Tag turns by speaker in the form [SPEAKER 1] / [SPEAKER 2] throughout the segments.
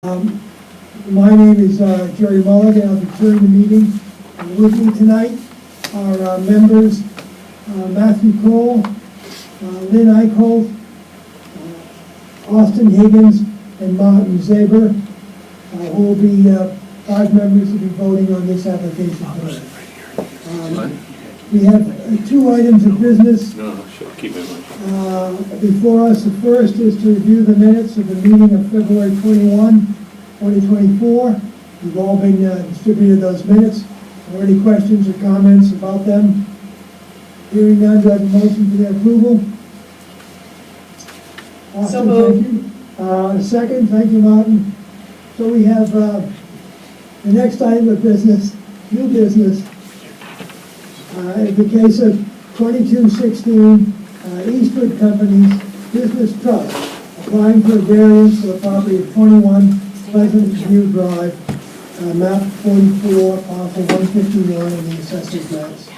[SPEAKER 1] My name is Jerry Mulligan. I'll be chairing the meeting. With me tonight are members Matthew Cole, Lynn Eichholt, Austin Higgins, and Martin Zaber, who will be 5 members to be voting on this application tonight. We have 2 items of business before us. The first is to review the minutes of the meeting of February 21, 2024. We've all been distributed those minutes. Are there any questions or comments about them? Hearing none, do I have a motion for their approval? Austin,
[SPEAKER 2] So moved.
[SPEAKER 1] thank you. Second, thank you, Martin. So we have the next item of business, new business. In the case of 2216 Eastwood Company's Business Trust, applying for a variance for the property of 21 Pleasant View Drive, map 44, parcel 151 in the assessor's maps.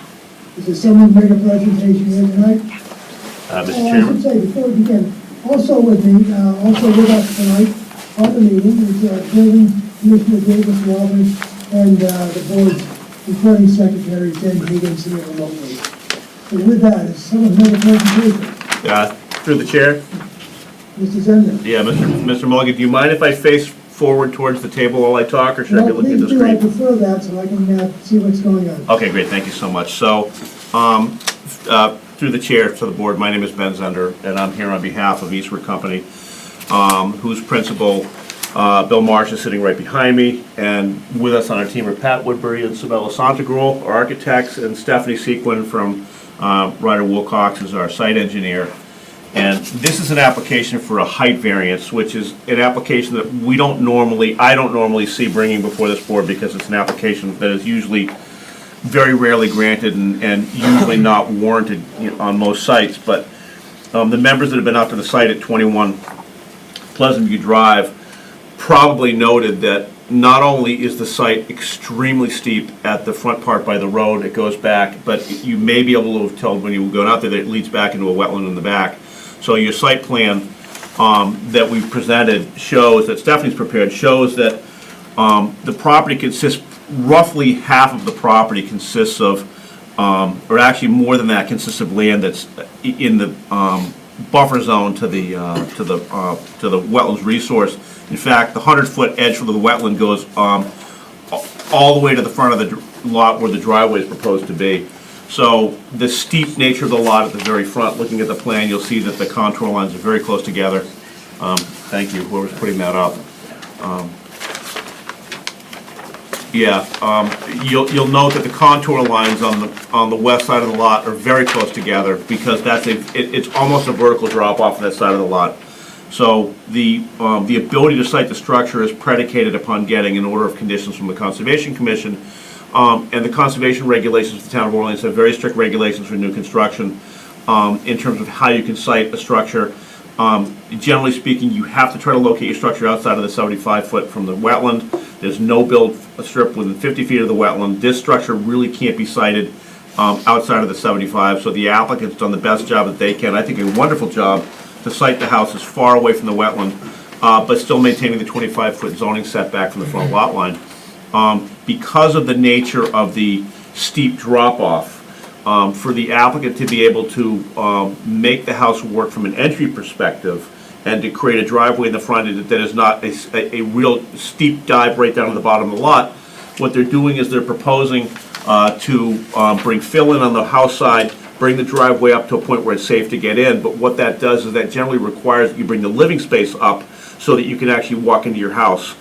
[SPEAKER 1] Is there someone to make a presentation here tonight?
[SPEAKER 3] Mr.
[SPEAKER 1] I
[SPEAKER 3] Chairman.
[SPEAKER 1] should say, before we begin, also with me, also with us tonight on the meeting is Building Commissioner Davis Walters and the board's recording secretary, Jen Higgins, here remotely. So with that, is someone make a presentation?
[SPEAKER 3] Through the chair.
[SPEAKER 1] Mr. Zender?
[SPEAKER 3] Yeah, Mr. Mulligan, do you mind if I face forward towards the table while I talk, or should I be looking at the
[SPEAKER 1] Please do, I
[SPEAKER 3] screen?
[SPEAKER 1] prefer that so I can see what's going on.
[SPEAKER 3] Okay, great, thank you so much. So, through the chair to the board, my name is Ben Zender, and I'm here on behalf of Eastwood Company, whose principal, Bill Marsh, is sitting right behind me, and with us on our team are Pat Woodbury and Sabella Santagrol, our architects, and Stephanie Sequin from Ryder Wilcox is our site engineer. And this is an application for a height variance, which is an application that I don't normally see bringing before this board, because it's an application that is usually very rarely granted and usually not warranted, on most sites. But the members that have been out to the site at 21 Pleasant View Drive probably noted that not only is the site extremely steep at the front part by the road, it goes back, but you may be able to have told when you were going out there that it leads back into a wetland in the back. So your site plan that we've presented shows, that Stephanie's prepared, shows that the property consists, roughly half of the property consists of, or actually more than that, consists of land that's in the buffer zone to the wetlands resource. In fact, the 100-foot edge for the wetland goes all the way to the front of the lot where the driveway is proposed to be. So the steep nature of the lot at the very front, looking at the plan, you'll see that the contour lines are very close together. Thank you, whoever's putting that up. You'll note that the contour lines on the west side of the lot are very close together, because it's almost a vertical drop off of that side of the lot. So the ability to site the structure is predicated upon getting an order of conditions from the Conservation Commission. And the conservation regulations of the town of Orleans have very strict regulations for new construction in terms of how you can site a structure. Generally speaking, you have to try to locate your structure outside of the 75-foot from the wetland. There's no build strip within 50 feet of the wetland. This structure really can't be sited outside of the 75, so the applicant's done the best job that they can. I think a wonderful job to site the house as far away from the wetland, but still maintaining the 25-foot zoning setback from the front lot line. Because of the nature of the steep drop-off, for the applicant to be able to make the house work from an entry perspective and to create a driveway in the front that is not a real steep dive right down to the bottom of the lot, what they're doing is they're proposing to bring fill in on the house side, bring the driveway up to a point where it's safe to get in. But what that does is that generally requires that you bring the living space up so that you can actually walk into your house.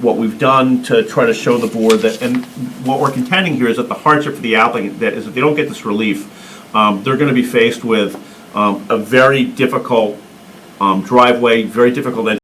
[SPEAKER 3] What we've done to try to show the board that, and what we're contending here is that the hardship for the applicant, that is, if they don't get this relief, they're going to be faced with a very difficult driveway, very difficult